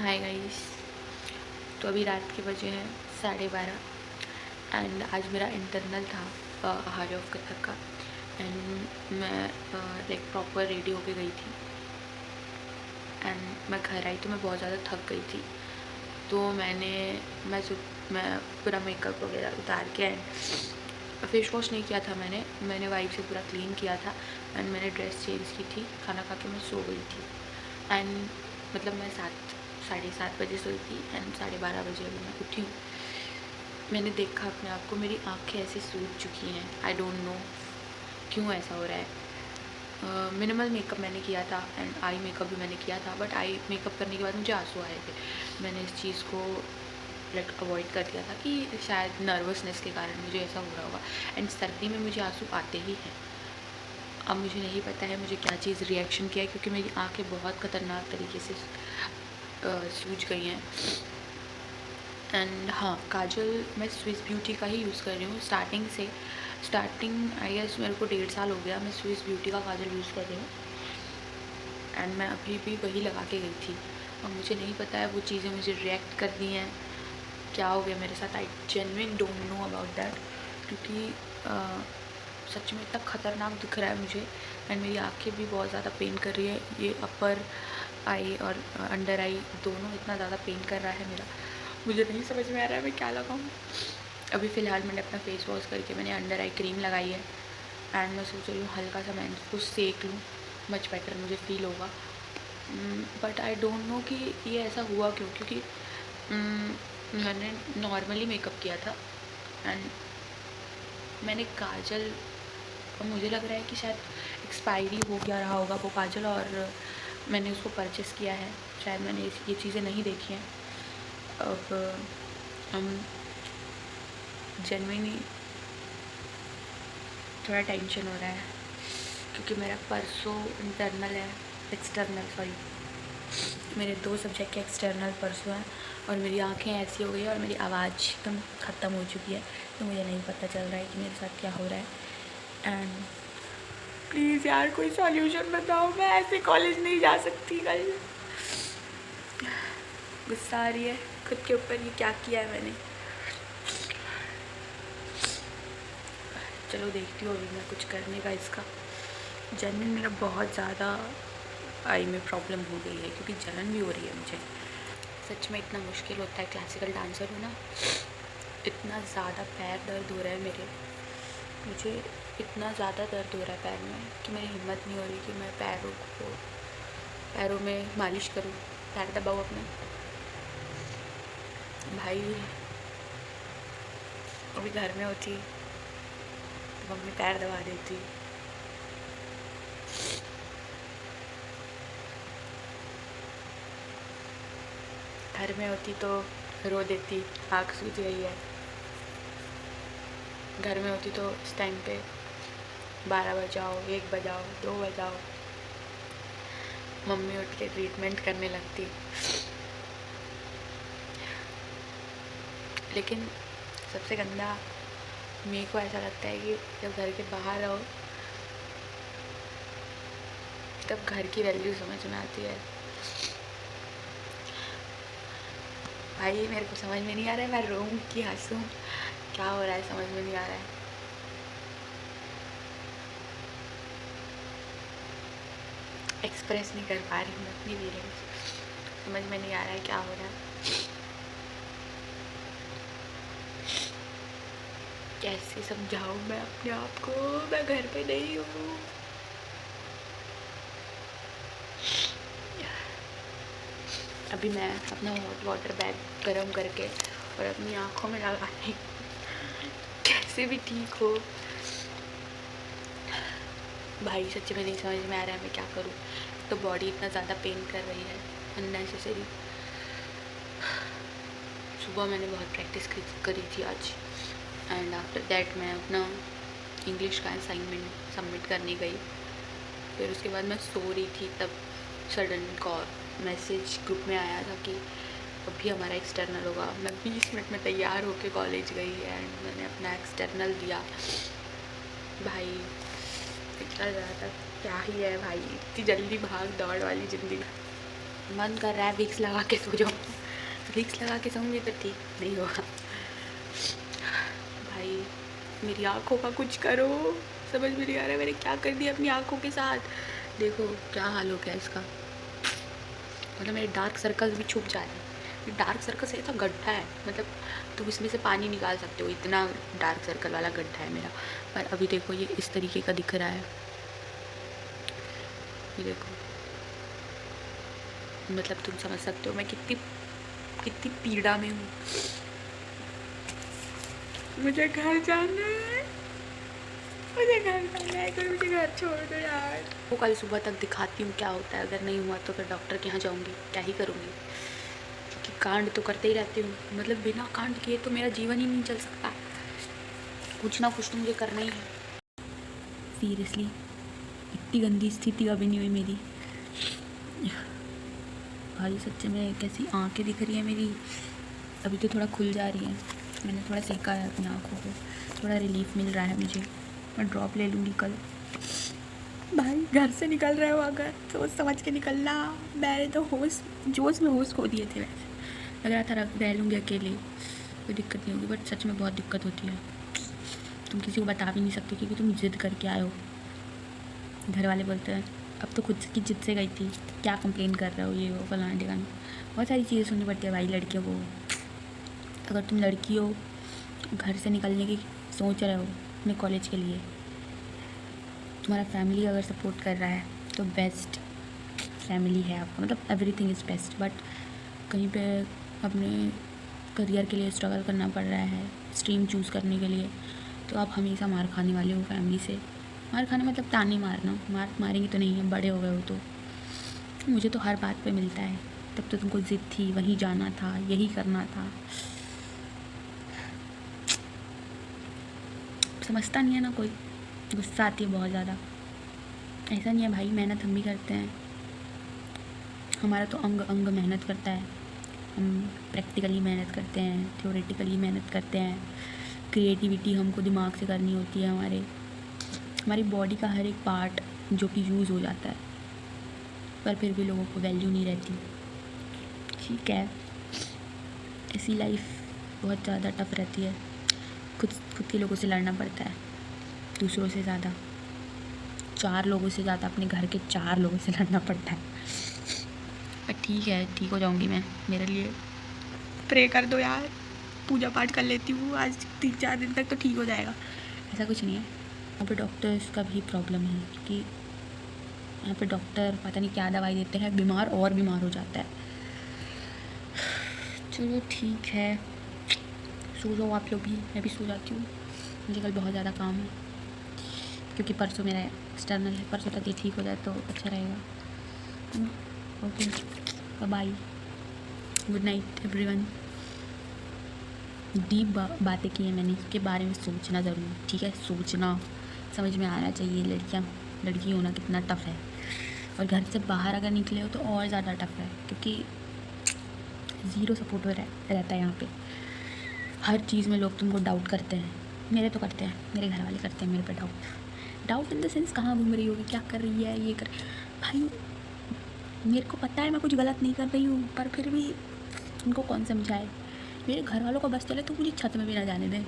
Hi guys. तो अभी रात के बजे हैं 12:30 एंड आज मेरा इंटरनल था हार्ड ऑफ कथक का। एंड मैं लाइक प्रॉपर रेडी होके गई थी एंड मैं घर आई तो मैं बहुत ज़्यादा थक गई थी। तो मैं पूरा मेकअप वगैरह उतार के एंड फेस वॉश नहीं किया था। मैंने वाइप से पूरा क्लीन किया था एंड मैंने ड्रेस चेंज की थी। खाना खा के मैं सो गई थी एंड मतलब मैं 7-7:30 बजे सोई थी एंड 12:30 बजे अभी मैं उठी हूँ। मैंने देखा अपने आप को, मेरी आँखें ऐसे सूज चुकी हैं। आई डोंट नो क्यों ऐसा हो रहा है। मिनिमल मेकअप मैंने किया था एंड आई मेकअप भी मैंने किया था, बट आई मेकअप करने के बाद मुझे आंसू आए थे। मैंने इस चीज़ को लाइक अवॉइड कर दिया था कि शायद नर्वसनेस के कारण मुझे ऐसा हो रहा होगा। एंड सर्दी में मुझे आंसू आते ही हैं। अब मुझे नहीं पता है मुझे क्या चीज़ रिएक्शन किया है, क्योंकि मेरी आँखें बहुत ख़तरनाक तरीके से सूज गई हैं। एंड हाँ, काजल मैं स्विस ब्यूटी का ही यूज़ कर रही हूँ स्टार्टिंग आई गेस मेरे को 1.5 साल हो गया मैं स्विस ब्यूटी का काजल यूज़ कर रही हूँ। एंड मैं अभी भी वही लगा के गई थी और मुझे नहीं पता है वो चीज़ें मुझे रिएक्ट कर दी हैं। क्या हो गया मेरे साथ, I genuine don't know about that. क्योंकि सच में इतना ख़तरनाक दिख रहा है मुझे एंड मेरी आँखें भी बहुत ज़्यादा पेन कर रही है। ये अपर आई और अंडर आई दोनों इतना ज़्यादा पेन कर रहा है मेरा। मुझे नहीं समझ में आ रहा है मैं क्या लगाऊँ। अभी फ़िलहाल मैंने अपना फेस वॉश करके मैंने अंडर आई क्रीम लगाई है एंड मैं सोच रही हूँ हल्का सा मैं इसको सेक लूँ, मच बेटर मुझे फ़ील होगा। बट आई डोंट नो कि ये ऐसा हुआ क्यों, क्योंकि मैंने नॉर्मली मेकअप किया था एंड मैंने काजल, मुझे लग रहा है कि शायद एक्सपायरी हो गया रहा होगा वो काजल और मैंने उसको परचेस किया है। शायद मैंने ये चीज़ें नहीं देखी हैं। अब हम जेन्युइनली थोड़ा टेंशन हो रहा है क्योंकि मेरा परसों इंटरनल है, मेरे 2 सब्जेक्ट के एक्सटर्नल परसों हैं और मेरी आंखें ऐसी हो गई है और मेरी आवाज़ एकदम ख़त्म हो चुकी है। तो मुझे नहीं पता चल रहा है कि मेरे साथ क्या हो रहा है। एंड प्लीज़ यार कोई सॉल्यूशन बताओ, मैं ऐसे कॉलेज नहीं जा सकती। कल गुस्सा आ रही है खुद के ऊपर, ये क्या किया है मैंने। चलो देखती हूँ अभी मैं कुछ करने का इसका। जेन्युइन मेरा बहुत ज़्यादा आई में प्रॉब्लम हो गई है क्योंकि जलन भी हो रही है मुझे। सच में इतना मुश्किल होता है क्लासिकल डांसर होना। इतना ज़्यादा पैर दर्द हो रहा है मेरे, मुझे इतना ज़्यादा दर्द हो रहा है पैर में कि मेरी हिम्मत नहीं हो रही कि मैं पैरों में मालिश करूँ, पैर दबाऊँ अपने। भाई अभी घर में होती तो मम्मी पैर दबा देती। घर में होती तो रो देती, आँख सूज गई है। घर में होती तो इस टाइम पे 12 बजाओ, 1 बजाओ, 2 बजाओ, मम्मी उठ के ट्रीटमेंट करने लगती। लेकिन सबसे गंदा मेरे को ऐसा लगता है कि जब घर के बाहर रहो तब घर की वैल्यू समझ में आती है। भाई मेरे को समझ में नहीं आ रहा है मैं रोऊं कि हंसूं, क्या हो रहा है समझ में नहीं आ रहा है। एक्सप्रेस नहीं कर पा रही हूँ मैं अपनी फीलिंग्स, समझ में नहीं आ रहा है क्या हो रहा है। कैसे समझाऊं मैं अपने आप को, मैं घर पे नहीं हूँ। अभी मैं अपना हॉट वाटर बैग गर्म करके और अपनी आँखों में लगाने कैसे भी ठीक हो। भाई सच्ची में नहीं समझ में आ रहा है मैं क्या करूँ। तो बॉडी इतना ज़्यादा पेन कर रही है अननेसेसरी। सुबह मैंने बहुत प्रैक्टिस करी थी आज एंड आफ्टर दैट मैं अपना इंग्लिश का असाइनमेंट सबमिट करने गई। फिर उसके बाद मैं सो रही थी तब सडन कॉल मैसेज ग्रुप में आया था कि अभी हमारा एक्सटर्नल होगा। मैं 20 मिनट में तैयार होके कॉलेज गई एंड मैंने अपना एक्सटर्नल दिया। भाई इतना ज़्यादा क्या ही है भाई, इतनी जल्दी भाग दौड़ वाली ज़िंदगी। मन कर रहा है विक्स लगा के सो जाऊँ। विक्स लगा के सोऊंगी तो ठीक नहीं होगा। भाई मेरी आँखों का कुछ करो, समझ में नहीं आ रहा है मैंने क्या कर दिया अपनी आँखों के साथ। देखो क्या हाल हो गया इसका, मतलब मेरे डार्क सर्कल्स भी छुप जा रहे हैं। ये डार्क सर्कल से तो गड्ढा है, मतलब तुम इसमें से पानी निकाल सकते हो, इतना डार्क सर्कल वाला गड्ढा है मेरा। पर अभी देखो ये इस तरीके का दिख रहा है, ये देखो, मतलब तुम समझ सकते हो मैं कितनी कितनी पीड़ा में हूँ। मुझे घर जाना है, मुझे घर जाना है, कोई मुझे घर छोड़ दो यार। वो कल सुबह तक दिखाती हूँ क्या होता है, अगर नहीं हुआ तो फिर डॉक्टर के यहाँ जाऊँगी, क्या ही करूँगी, क्योंकि कांड तो करते ही रहती हूँ। मतलब बिना कांड किए तो मेरा जीवन ही नहीं चल सकता, कुछ ना कुछ तो मुझे करना ही है। सीरियसली इतनी गंदी स्थिति कभी नहीं हुई मेरी भाई, सच्चे में कैसी आंखें दिख रही है मेरी। अभी तो थोड़ा खुल जा रही है, मैंने थोड़ा सेका है अपनी आँखों को, थोड़ा रिलीफ मिल रहा है मुझे। मैं ड्रॉप ले लूँगी कल। भाई घर से निकल रहे हो अगर सोच समझ के निकलना। मैंने तो होश जोश में होश खो दिए थे, वैसे लग रहा था रह लूँगी अकेले, कोई दिक्कत नहीं होगी, बट सच में बहुत दिक्कत होती है। तुम किसी को बता भी नहीं सकते क्योंकि तुम जिद करके आए हो। घर वाले बोलते हैं अब तो खुद की जिद से गई थी, क्या कंप्लेन कर रहे हो, ये वो फलाना ढिकाना, बहुत सारी चीज़ें सुननी पड़ती है भाई लड़कियों को। अगर तुम लड़की हो, घर से निकलने की सोच रहे हो अपने कॉलेज के लिए, तुम्हारा फैमिली अगर सपोर्ट कर रहा है तो बेस्ट फैमिली है आपका, मतलब एवरीथिंग इज़ बेस्ट। बट कहीं पे अपने करियर के लिए स्ट्रगल करना पड़ रहा है, स्ट्रीम चूज़ करने के लिए, तो आप हमेशा मार खाने वाले हो फैमिली से। मार खाना मतलब ताने मारना, मारेंगे तो नहीं, हम बड़े हो गए हो तो। मुझे तो हर बात पे मिलता है, तब तो तुमको ज़िद थी, वहीं जाना था, यही करना था। समझता नहीं है ना कोई, गुस्सा आती है बहुत ज़्यादा। ऐसा नहीं है भाई, मेहनत हम भी करते हैं, हमारा तो अंग अंग मेहनत करता है। हम प्रैक्टिकली मेहनत करते हैं, थ्योरेटिकली मेहनत करते हैं, क्रिएटिविटी हमको दिमाग से करनी होती है। हमारी बॉडी का हर एक पार्ट जो कि यूज़ हो जाता है, पर फिर भी लोगों को वैल्यू नहीं रहती। ठीक है, ऐसी लाइफ बहुत ज़्यादा टफ रहती है, खुद के लोगों से लड़ना पड़ता है, दूसरों से ज़्यादा, 4 लोगों से ज़्यादा अपने घर के 4 लोगों से लड़ना पड़ता है। पर ठीक है, ठीक हो जाऊँगी मैं, मेरे लिए प्रे कर दो यार, पूजा पाठ कर लेती हूँ आज 3-4 दिन तक तो ठीक हो जाएगा। ऐसा कुछ नहीं है, यहाँ पे डॉक्टर्स का भी प्रॉब्लम है, क्योंकि यहाँ पे डॉक्टर पता नहीं क्या दवाई देते हैं, बीमार और बीमार हो जाता है। चलो ठीक है, सो जाओ आप लोग भी, मैं भी सो जाती हूँ, मुझे कल बहुत ज़्यादा काम है, क्योंकि परसों मेरा एक्सटर्नल है, परसों तक ये ठीक हो जाए तो अच्छा रहेगा। Okay bye, good night everyone. Deep बातें की हैं मैंने, इसके बारे में सोचना ज़रूर, ठीक है, सोचना, समझ में आना चाहिए लड़की होना कितना टफ़ है। और घर से बाहर अगर निकले हो तो और ज़्यादा टफ़ है, क्योंकि ज़ीरो सपोर्ट रहता है यहाँ पे। हर चीज़ में लोग तुमको डाउट करते हैं, मेरे तो करते हैं, मेरे घर वाले करते हैं मेरे पे डाउट इन द सेंस कहाँ घूम रही होगी, क्या कर रही है, ये कर। भाई मेरे को पता है मैं कुछ गलत नहीं कर रही हूँ, पर फिर भी उनको कौन समझाए। मेरे घर वालों को बस चले तो मुझे छत में भी ना जाने दें,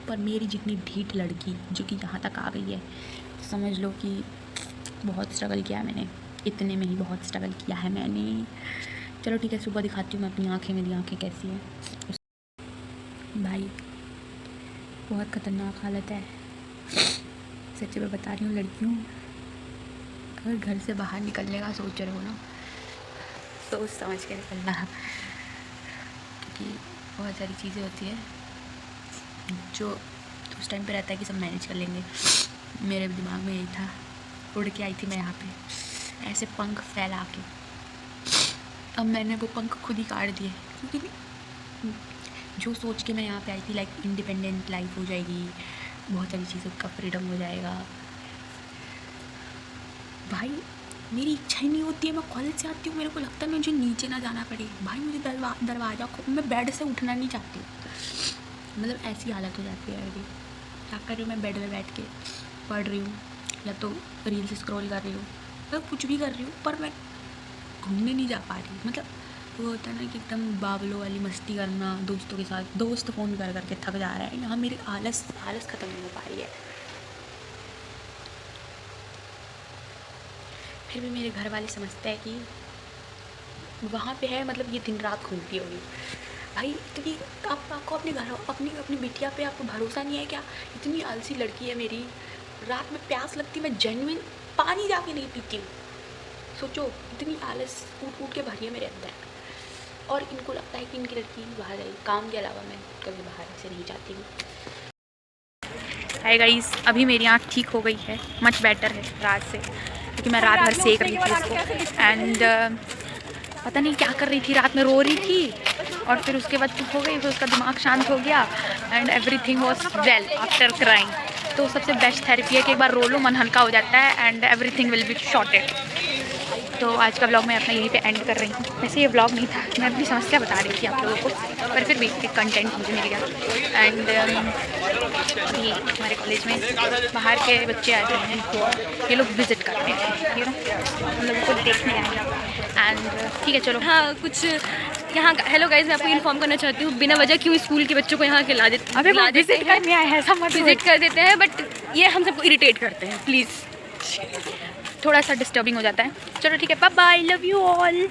पर मेरी जितनी ढीठ लड़की जो कि यहाँ तक आ गई है, समझ लो कि बहुत स्ट्रगल किया है मैंने, इतने में ही बहुत स्ट्रगल किया है मैंने। चलो ठीक है, सुबह दिखाती हूँ मैं अपनी आँखें, मेरी आँखें कैसी हैं। भाई बहुत ख़तरनाक हालत है, सच्चे में बता रही हूँ लड़कियों, अगर घर से बाहर निकलने का सोच रहे हो ना, सोच समझ के निकलना, क्योंकि बहुत सारी चीज़ें होती है जो उस टाइम पे रहता है कि सब मैनेज कर लेंगे। मेरे दिमाग में यही था, उड़ के आई थी मैं यहाँ पे ऐसे पंख फैला के, अब मैंने वो पंख खुद ही काट दिए, क्योंकि जो सोच के मैं यहाँ पे आई थी लाइक इंडिपेंडेंट लाइफ हो जाएगी, बहुत सारी चीज़ों का फ्रीडम हो जाएगा। भाई मेरी इच्छा ही नहीं होती है, मैं कॉलेज से आती हूँ, मेरे को लगता है मुझे नीचे ना जाना पड़े, भाई मुझे दरवाज़ा मैं बेड से उठना नहीं चाहती हूँ, मतलब ऐसी हालत हो जाती है मेरी। क्या कर रही हूँ मैं, बेड में बैठ के पढ़ रही हूँ, या तो रील्स स्क्रॉल कर रही हूँ, मतलब कुछ भी कर रही हूँ, पर मैं घूमने नहीं जा पा रही। मतलब वो होता है ना कि एकदम बावलों वाली मस्ती करना दोस्तों के साथ, दोस्त फ़ोन कर करके थक जा रहा है, यहाँ मेरी आलस ख़त्म नहीं हो पा रही है। फिर भी मेरे घर वाले समझते हैं कि वहाँ पे है, मतलब ये दिन रात घूमती होगी। भाई इतनी आपको अपने घर अपनी बिटिया पे आपको भरोसा नहीं है क्या? इतनी आलसी लड़की है मेरी, रात में प्यास लगती मैं जेन्युइन पानी जाके नहीं पीती हूँ। सोचो इतनी आलस कूट के भरी है मेरे अंदर, और इनको लगता है कि इनकी लड़की बाहर जाएगी। काम के अलावा मैं कभी बाहर ऐसे नहीं जाती हूँ। हाय गाइस, अभी मेरी आँख ठीक हो गई है, मच बेटर है रात से, क्योंकि मैं रात भर सेक रही थी इसको। एंड पता नहीं क्या कर रही थी, रात में रो रही थी और फिर उसके बाद चुप हो गई, फिर उसका दिमाग शांत हो गया and everything was well after crying. तो सबसे बेस्ट थेरेपी है कि एक बार रो लो, मन हल्का हो जाता है and everything will be sorted. तो आज का व्लॉग मैं अपना यहीं पे एंड कर रही हूँ। वैसे ये व्लॉग नहीं था, मैं अपनी समस्या बता रही थी आप लोगों को, पर फिर भी एक कंटेंट मुझे मिल गया। एंड अभी हमारे कॉलेज में बाहर के बच्चे आए हुए हैं, ये लोग विजिट करते हैं, यू नो, हम लोगों को देखने आए। एंड ठीक है चलो, हाँ कुछ यहाँ हेलो गाइज, मैं आपको इन्फॉर्म करना चाहती हूँ बिना वजह क्यों स्कूल के बच्चों को यहाँ के ला देते हैं। विजिट कर देते हैं, बट ये हम सबको इरिटेट करते हैं, प्लीज़। थोड़ा सा डिस्टर्बिंग हो जाता है। चलो ठीक है, bye bye, love you all.